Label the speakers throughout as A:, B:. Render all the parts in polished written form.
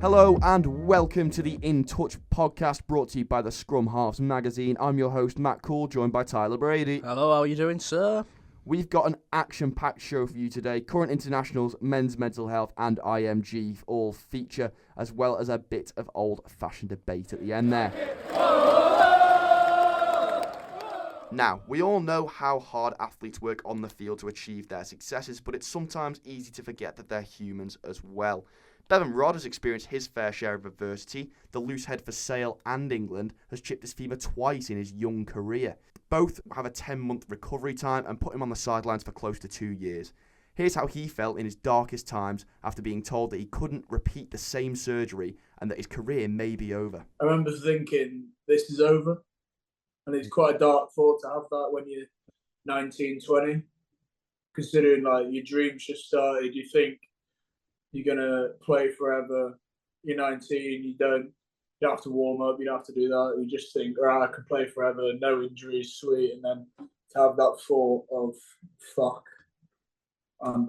A: Hello and welcome to the In Touch podcast brought to you by the Scrum Halves magazine. I'm your host Matt Cool, joined by Tyler Brady.
B: Hello, how are you doing, sir?
A: We've got an action-packed show for you today. Current internationals, men's mental health and IMG all feature, as well as a bit of old-fashioned debate at the end there. Now, we all know how hard athletes work on the field to achieve their successes, but it's sometimes easy to forget that they're humans as well. Bevan Rodd has experienced his fair share of adversity. The loose head for Sale and England has chipped his femur twice in his young career. Both have a 10-month recovery time and put him on the sidelines for close to 2 years. Here's how he felt in his darkest times after being told that he couldn't repeat the same surgery and that his career may be over.
C: I remember thinking, this is over. And it's quite a dark thought to have that when you're 19, 20. Considering like your dreams just started, you think you're going to play forever. You're 19, you don't have to warm up, you don't have to do that. You just think, all right, I can play forever, no injuries, sweet. And then to have that thought of, fuck, my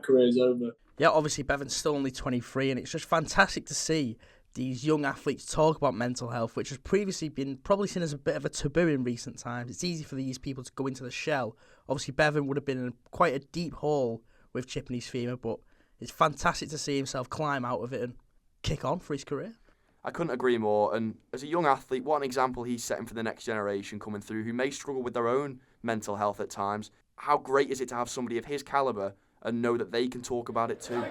C: career's over.
B: Yeah, obviously Bevan's still only 23, and it's just fantastic to see these young athletes talk about mental health, which has previously been probably seen as a bit of a taboo in recent times. It's easy for these people to go into the shell. Obviously, Bevan would have been in quite a deep hole with chipping his femur, but it's fantastic to see himself climb out of it and kick on for his career.
A: I couldn't agree more, and as a young athlete, what an example he's setting for the next generation coming through who may struggle with their own mental health at times. How great is it to have somebody of his calibre and know that they can talk about it too?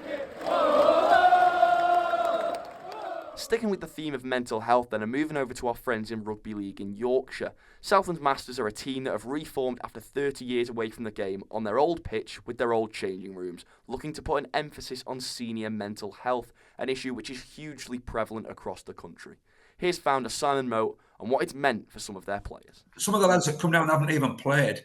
A: Sticking with the theme of mental health then, and moving over to our friends in Rugby League in Yorkshire. Southland Masters are a team that have reformed after 30 years away from the game on their old pitch with their old changing rooms, looking to put an emphasis on senior mental health, an issue which is hugely prevalent across the country. Here's founder Simon Moat on what it's meant for some of their players.
D: Some of the lads that come down haven't even played.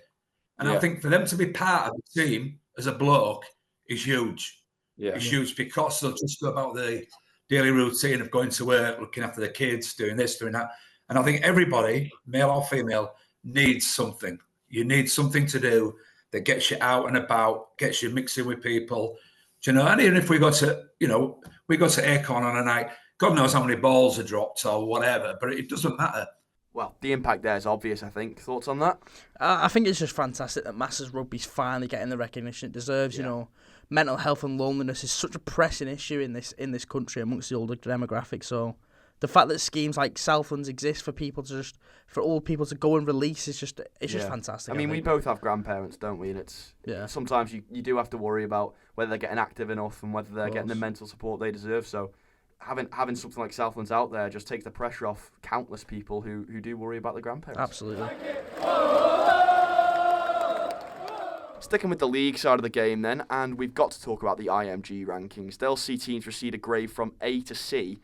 D: And I think for them to be part of the team as a bloke is huge. It's huge because they'll just go about the daily routine of going to work, looking after the kids, doing this, doing that. And I think everybody, male or female, needs something. You need something to do that gets you out and about, gets you mixing with people. Do you know? And even if we go to Acorn on a night, God knows how many balls are dropped or whatever, but it doesn't matter.
A: Well, the impact there is obvious, I think. Thoughts on that?
B: I think it's just fantastic that Masters Rugby's finally getting the recognition it deserves. You know, mental health and loneliness is such a pressing issue in this country amongst the older demographic. So the fact that schemes like Southlands exist for people to for old people to go and release is just fantastic.
A: I mean, we both have grandparents, don't we? And it's sometimes you do have to worry about whether they're getting active enough and whether they're getting the mental support they deserve. So having something like Southlands out there just takes the pressure off countless people who do worry about the grandparents.
B: Absolutely.
A: Sticking with the league side of the game then, and we've got to talk about the IMG rankings. They'll see teams receive a grade from A to C,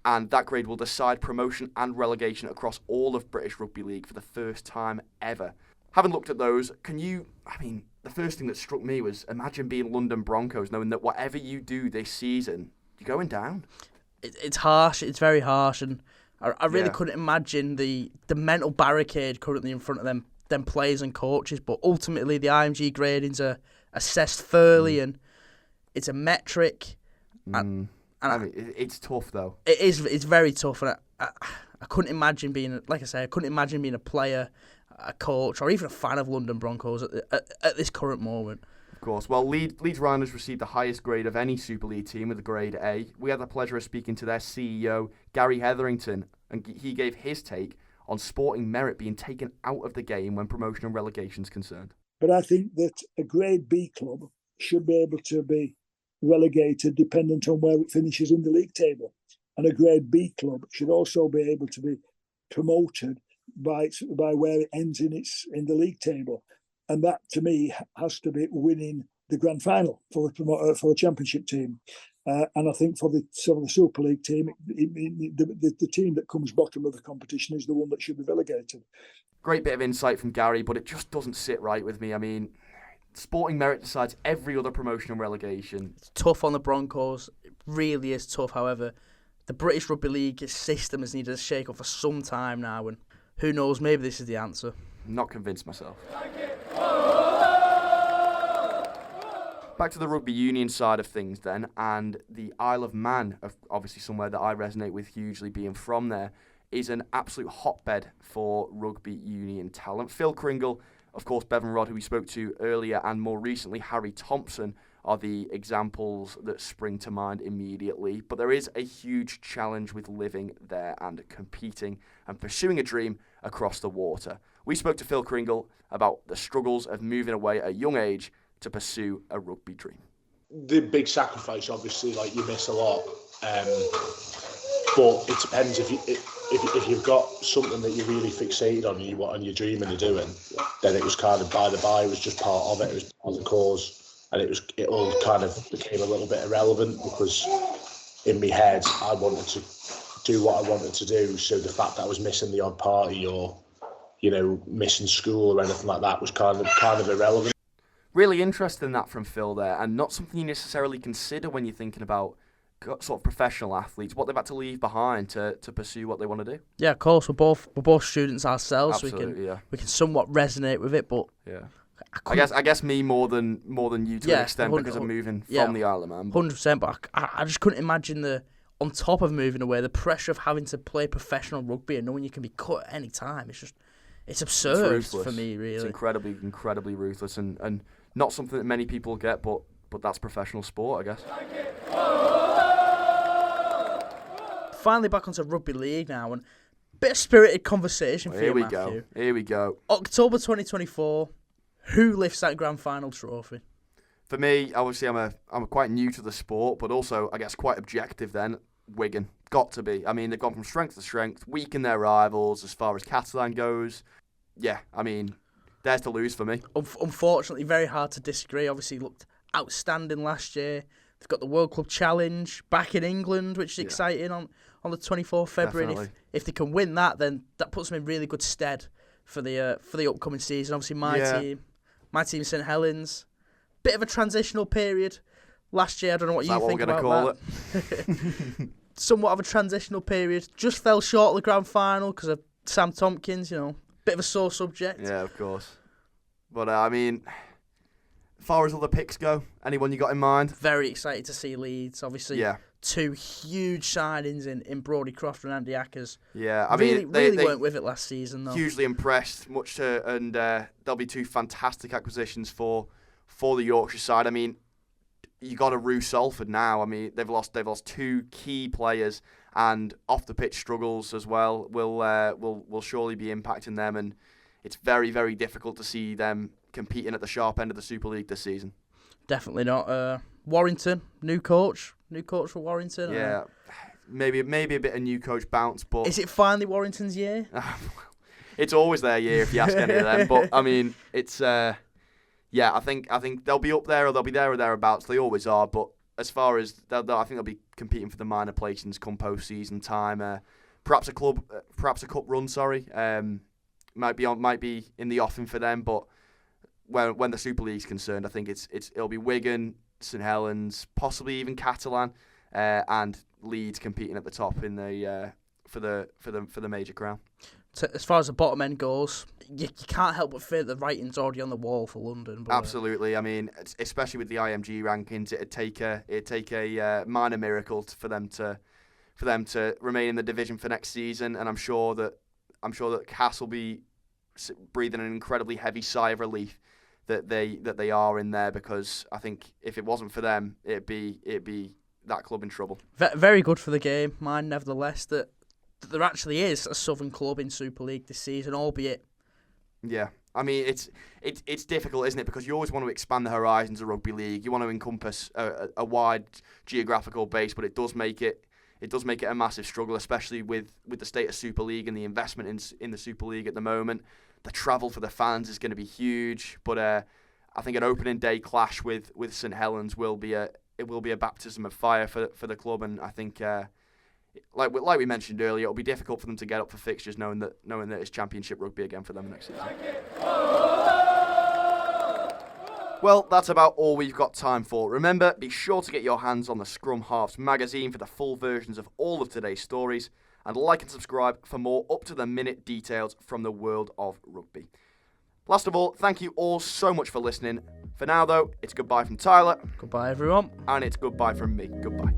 A: and that grade will decide promotion and relegation across all of British Rugby League for the first time ever. Having looked at those, the first thing that struck me was imagine being London Broncos, knowing that whatever you do this season, you're going down.
B: It's harsh, it's very harsh, and I really couldn't imagine the mental barricade currently in front of them players and coaches, but ultimately the IMG gradings are assessed fairly and it's a metric. And
A: it's tough though.
B: It's very tough, and I couldn't imagine being, like I say, a player, a coach, or even a fan of London Broncos at this current moment.
A: Of course. Well, Leeds Rhinos received the highest grade of any Super League team with a grade A. We had the pleasure of speaking to their CEO, Gary Hetherington, and he gave his take on sporting merit being taken out of the game when promotion and relegation is concerned.
E: But I think that a grade B club should be able to be relegated dependent on where it finishes in the league table. And a grade B club should also be able to be promoted by where it ends in the league table. And that, to me, has to be winning the grand final for a championship team. And I think for the Super League team, the team that comes bottom of the competition is the one that should be relegated.
A: Great bit of insight from Gary, but it just doesn't sit right with me. I mean, sporting merit decides every other promotion and relegation.
B: It's tough on the Broncos. It really is tough. However, the British Rugby League system has needed a shake-up for some time now, and who knows, maybe this is the answer.
A: I'm not convinced myself. Back to the rugby union side of things then, and the Isle of Man, obviously somewhere that I resonate with hugely being from there, is an absolute hotbed for rugby union talent. Phil Kringle, of course, Bevan Rodd, who we spoke to earlier, and more recently Harry Thompson are the examples that spring to mind immediately. But there is a huge challenge with living there and competing and pursuing a dream across the water. We spoke to Phil Kringle about the struggles of moving away at a young age to pursue a rugby dream.
F: The big sacrifice, obviously, like you miss a lot, but it depends if you've got something that you're really fixated on and you're dreaming of doing, then it was kind of by the by. It was just part of it. It was part of the cause. And it all kind of became a little bit irrelevant because in my head I wanted to do what I wanted to do. So the fact that I was missing the odd party or, missing school or anything like that was kind of irrelevant.
A: Really interesting that from Phil there, and not something you necessarily consider when you're thinking about sort of professional athletes, what they've had to leave behind to pursue what they want to do.
B: Yeah, of course, we're both students ourselves.
A: Absolutely,
B: so we can somewhat resonate with it, but
A: yeah. I guess me more than you to an extent because I'm moving from the Isle of Man.
B: 100%, but I just couldn't imagine on top of moving away, the pressure of having to play professional rugby and knowing you can be cut at any time. It's absurd for me, really.
A: It's incredibly ruthless and not something that many people get, but that's professional sport, I guess.
B: Finally back onto rugby league now, and a bit of spirited conversation for you, Matthew.
A: Here we go.
B: October 2024. Who lifts that grand final trophy?
A: For me, obviously, I'm quite new to the sport, but also, I guess, quite objective then. Wigan. Got to be. I mean, they've gone from strength to strength, weaken their rivals as far as Catalan goes. Yeah, I mean, there's to lose for me.
B: Unfortunately, very hard to disagree. Obviously, looked outstanding last year. They've got the World Club Challenge back in England, which is exciting on the 24th February. And if they can win that, then that puts them in really good stead for the upcoming season. Obviously, my team, St Helens, bit of a transitional period last year. I don't know what you think about that.
A: Is that what we're going to call it?
B: Somewhat of a transitional period. Just fell short of the grand final because of Sam Tompkins. Bit of a sore subject.
A: Yeah, of course. But I mean, as far as other picks go, anyone you got in mind?
B: Very excited to see Leeds. Obviously, two huge signings in Brodie Croft and Andy Ackers.
A: Yeah, I mean,
B: they weren't with it last season, though.
A: Hugely impressed, and there'll be two fantastic acquisitions for the Yorkshire side. I mean, you got a Rue Salford now. I mean, they've lost two key players, and off the pitch struggles as well will surely be impacting them, and it's very, very difficult to see them competing at the sharp end of the Super League this season.
B: Definitely not. Warrington, new coach for Warrington.
A: Yeah, maybe a bit of new coach bounce, but
B: is it finally Warrington's year?
A: It's always their year if you ask any of them. But I mean, it's I think they'll be up there or they'll be there or thereabouts. They always are. But as far as I think they'll be competing for the minor placings come post-season time. Perhaps a cup run. Sorry, might be in the offing for them. But when the Super League's concerned, I think it'll be Wigan, St Helens, possibly even Catalan, and Leeds competing at the top in the for the major crown.
B: As far as the bottom end goes, you can't help but fear the writing's already on the wall for London. But,
A: absolutely. I mean, especially with the IMG rankings, it'd take a minor miracle for them to remain in the division for next season, and I'm sure that Cass will be breathing an incredibly heavy sigh of relief that they are in there, because I think if it wasn't for them, it'd be that club in trouble.
B: Very good for the game, mine nevertheless, that there actually is a Southern club in Super League this season, albeit.
A: Yeah, I mean it's difficult, isn't it? Because you always want to expand the horizons of rugby league. You want to encompass a wide geographical base, but it does make it a massive struggle, especially with the state of Super League and the investment in the Super League at the moment. The travel for the fans is going to be huge, but I think an opening day clash with St Helens will be a baptism of fire for the club, and I think like we mentioned earlier, it'll be difficult for them to get up for fixtures knowing that it's Championship rugby again for them next season. Well, that's about all we've got time for. Remember, be sure to get your hands on the Scrum Halves magazine for the full versions of all of today's stories, and like and subscribe for more up-to-the-minute details from the world of rugby. Last of all, thank you all so much for listening. For now, though, it's goodbye from Tyler.
B: Goodbye, everyone.
A: And it's goodbye from me. Goodbye.